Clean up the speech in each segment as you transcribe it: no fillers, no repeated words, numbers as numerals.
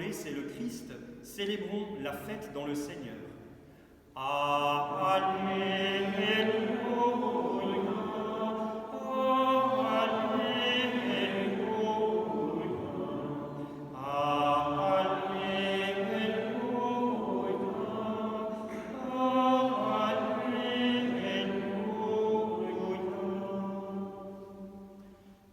envolé, c'est le Christ. Célébrons la fête dans le Seigneur. Alléluia.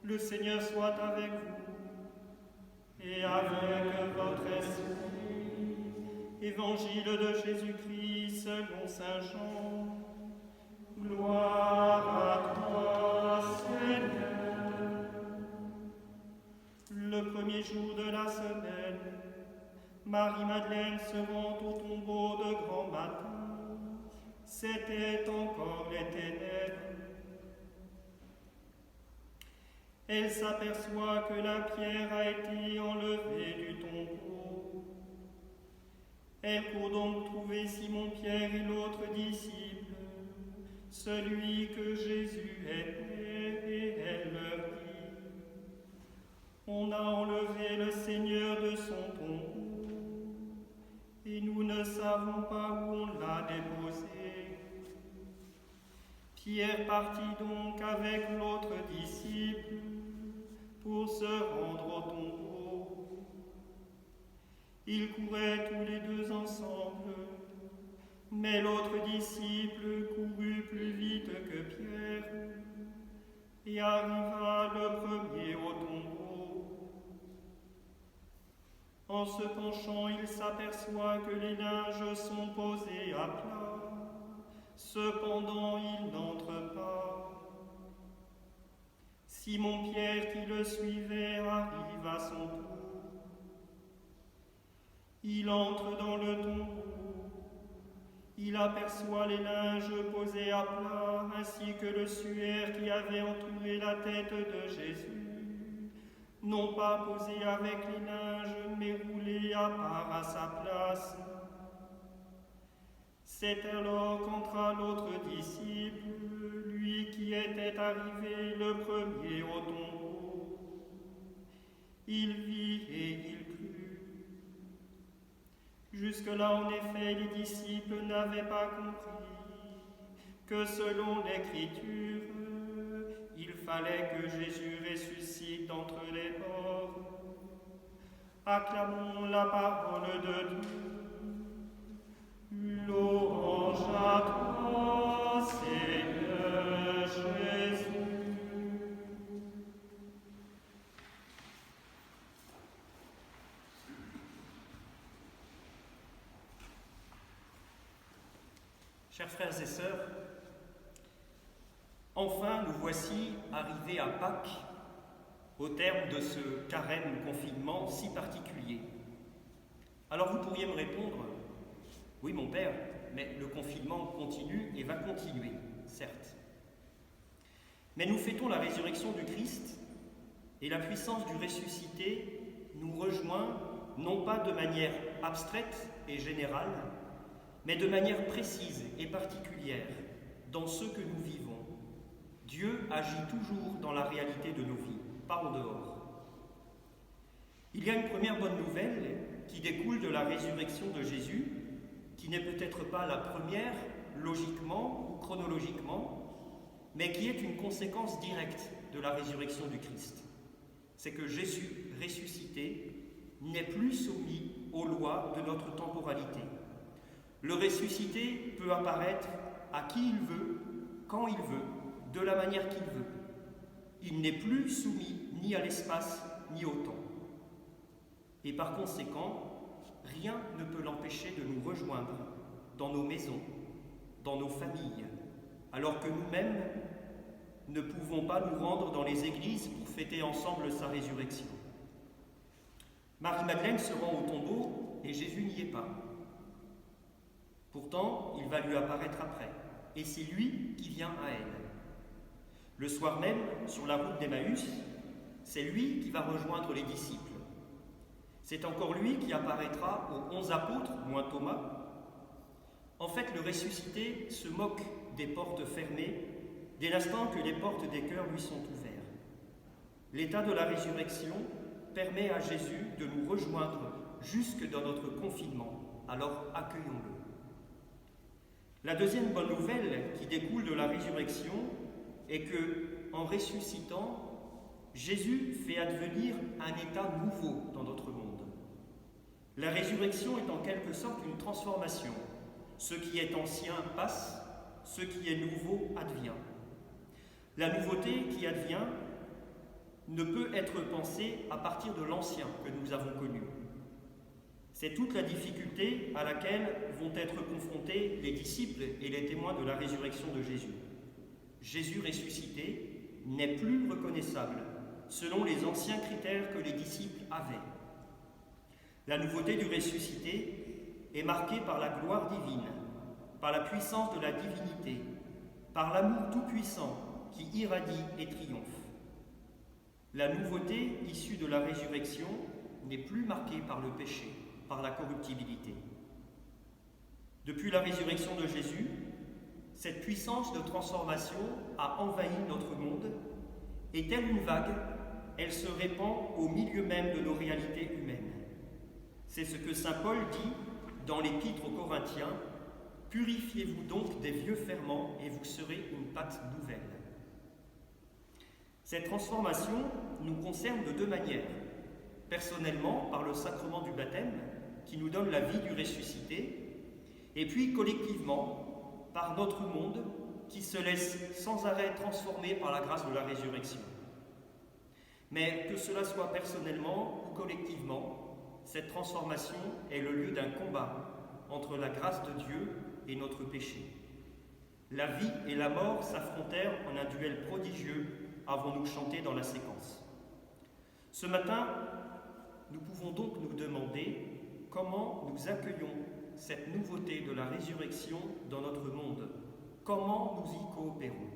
Le Seigneur soit avec vous et avec votre esprit. Évangile de Jésus-Christ selon saint Jean. Gloire à toi, Seigneur. Le premier jour de la semaine, Marie-Madeleine se rend au tombeau de grand matin. C'était encore les ténèbres. Elle s'aperçoit que la pierre a été enlevée du tombeau. Elle court donc trouver Simon-Pierre et l'autre disciple, celui que Jésus aimait, et elle leur dit: on a enlevé le Seigneur de son tombeau, et nous ne savons pas où on l'a déposé. Pierre partit donc avec l'autre disciple pour se rendre au tombeau. Ils couraient tous les deux ensemble, mais l'autre disciple courut plus vite que Pierre et arriva le premier au tombeau. En se penchant, il s'aperçoit que les linges sont posés à plat. Cependant, il n'entre pas. Simon-Pierre, qui le suivait, arrive à son tour. Il entre dans le tombeau. Il aperçoit les linges posés à plat, ainsi que le suaire qui avait entouré la tête de Jésus, non pas posé avec les linges, mais roulé à part à sa place. C'est alors qu'entra l'autre disciple, lui qui était arrivé le premier au tombeau. Il vit et il crut. Jusque-là, en effet, les disciples n'avaient pas compris que selon l'Écriture, il fallait que Jésus ressuscite d'entre les morts. Acclamons la parole de Dieu. Louange à toi, Seigneur Jésus. Chers frères et sœurs, enfin nous voici arrivés à Pâques, au terme de ce carême confinement si particulier. Alors vous pourriez me répondre: oui, mon père, mais le confinement continue et va continuer, certes. Mais nous fêtons la résurrection du Christ et la puissance du ressuscité nous rejoint non pas de manière abstraite et générale, mais de manière précise et particulière dans ce que nous vivons. Dieu agit toujours dans la réalité de nos vies, pas en dehors. Il y a une première bonne nouvelle qui découle de la résurrection de Jésus, qui n'est peut-être pas la première, logiquement ou chronologiquement, mais qui est une conséquence directe de la résurrection du Christ. C'est que Jésus ressuscité n'est plus soumis aux lois de notre temporalité. Le ressuscité peut apparaître à qui il veut, quand il veut, de la manière qu'il veut. Il n'est plus soumis ni à l'espace ni au temps. Et par conséquent, rien ne peut l'empêcher de nous rejoindre dans nos maisons, dans nos familles, alors que nous-mêmes ne pouvons pas nous rendre dans les églises pour fêter ensemble sa résurrection. Marie-Madeleine se rend au tombeau et Jésus n'y est pas. Pourtant, il va lui apparaître après, et c'est lui qui vient à elle. Le soir même, sur la route d'Emmaüs, c'est lui qui va rejoindre les disciples. C'est encore lui qui apparaîtra aux 11 apôtres, moins Thomas. En fait, le ressuscité se moque des portes fermées dès l'instant que les portes des cœurs lui sont ouvertes. L'état de la résurrection permet à Jésus de nous rejoindre jusque dans notre confinement. Alors accueillons-le. La deuxième bonne nouvelle qui découle de la résurrection est que, en ressuscitant, Jésus fait advenir un état nouveau dans notre monde. La résurrection est en quelque sorte une transformation. Ce qui est ancien passe, ce qui est nouveau advient. La nouveauté qui advient ne peut être pensée à partir de l'ancien que nous avons connu. C'est toute la difficulté à laquelle vont être confrontés les disciples et les témoins de la résurrection de Jésus. Jésus ressuscité n'est plus reconnaissable selon les anciens critères que les disciples avaient. La nouveauté du ressuscité est marquée par la gloire divine, par la puissance de la divinité, par l'amour tout-puissant qui irradie et triomphe. La nouveauté issue de la résurrection n'est plus marquée par le péché, par la corruptibilité. Depuis la résurrection de Jésus, cette puissance de transformation a envahi notre monde et telle une vague, elle se répand au milieu même de nos réalités humaines. C'est ce que saint Paul dit dans l'Épître aux Corinthiens: « Purifiez-vous donc des vieux ferments et vous serez une pâte nouvelle. » Cette transformation nous concerne de deux manières. Personnellement, par le sacrement du baptême, qui nous donne la vie du ressuscité, et puis collectivement, par notre monde, qui se laisse sans arrêt transformer par la grâce de la résurrection. Mais que cela soit personnellement ou collectivement, cette transformation est le lieu d'un combat entre la grâce de Dieu et notre péché. La vie et la mort s'affrontèrent en un duel prodigieux, avons-nous chanté dans la séquence. Ce matin, nous pouvons donc nous demander comment nous accueillons cette nouveauté de la résurrection dans notre monde. Comment nous y coopérons?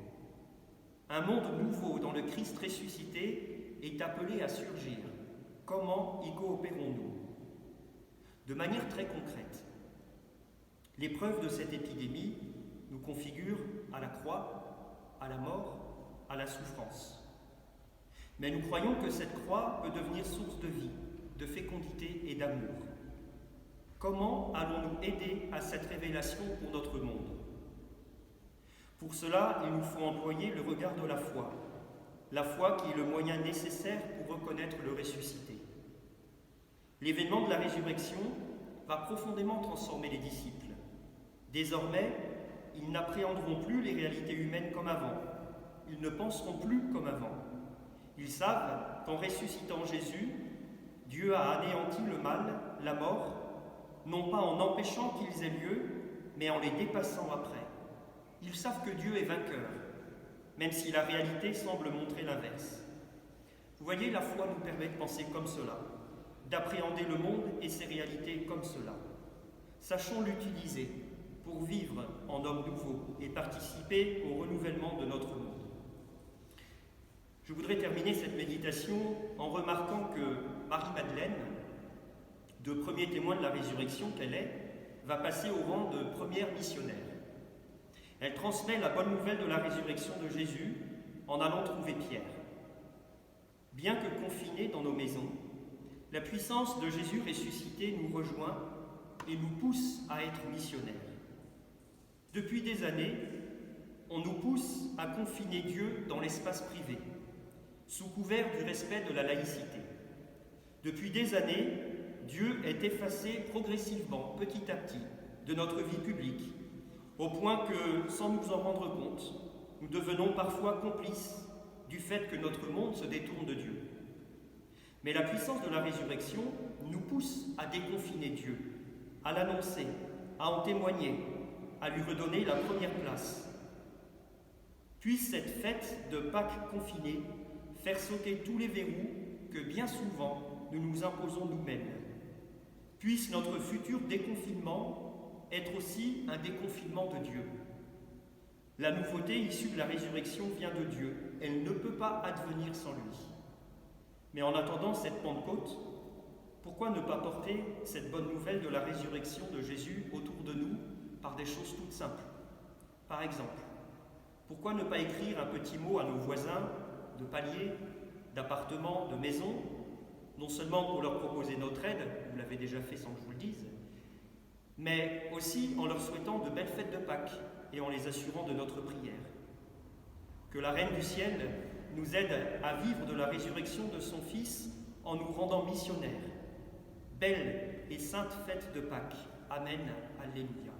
Un monde nouveau dans le Christ ressuscité est appelé à surgir. Comment y coopérons-nous? De manière très concrète, l'épreuve de cette épidémie nous configure à la croix, à la mort, à la souffrance. Mais nous croyons que cette croix peut devenir source de vie, de fécondité et d'amour. Comment allons-nous aider à cette révélation pour notre monde? Pour cela, il nous faut employer le regard de la foi qui est le moyen nécessaire pour reconnaître le ressuscité. L'événement de la résurrection va profondément transformer les disciples. Désormais, ils n'appréhenderont plus les réalités humaines comme avant. Ils ne penseront plus comme avant. Ils savent qu'en ressuscitant Jésus, Dieu a anéanti le mal, la mort, non pas en empêchant qu'ils aient lieu, mais en les dépassant après. Ils savent que Dieu est vainqueur, même si la réalité semble montrer l'inverse. Vous voyez, la foi nous permet de penser comme cela, d'appréhender le monde et ses réalités comme cela. Sachons l'utiliser pour vivre en homme nouveau et participer au renouvellement de notre monde. Je voudrais terminer cette méditation en remarquant que Marie-Madeleine, de premier témoin de la résurrection qu'elle est, va passer au rang de première missionnaire. Elle transmet la bonne nouvelle de la résurrection de Jésus en allant trouver Pierre. Bien que confinés dans nos maisons, la puissance de Jésus ressuscité nous rejoint et nous pousse à être missionnaires. Depuis des années, on nous pousse à confiner Dieu dans l'espace privé, sous couvert du respect de la laïcité. Depuis des années, Dieu est effacé progressivement, petit à petit, de notre vie publique, au point que, sans nous en rendre compte, nous devenons parfois complices du fait que notre monde se détourne de Dieu. Mais la puissance de la résurrection nous pousse à déconfiner Dieu, à l'annoncer, à en témoigner, à lui redonner la première place. Puisse cette fête de Pâques confinée faire sauter tous les verrous que bien souvent nous nous imposons nous-mêmes. Puisse notre futur déconfinement être aussi un déconfinement de Dieu. La nouveauté issue de la résurrection vient de Dieu. Elle ne peut pas advenir sans lui. Mais en attendant cette Pentecôte, pourquoi ne pas porter cette bonne nouvelle de la résurrection de Jésus autour de nous par des choses toutes simples? Par exemple, pourquoi ne pas écrire un petit mot à nos voisins de palier, d'appartement, de maison, non seulement pour leur proposer notre aide, vous l'avez déjà fait sans que je vous le dise, mais aussi en leur souhaitant de belles fêtes de Pâques et en les assurant de notre prière. Que la Reine du Ciel nous aide à vivre de la résurrection de son Fils en nous rendant missionnaires. Belle et sainte fête de Pâques. Amen. Alléluia.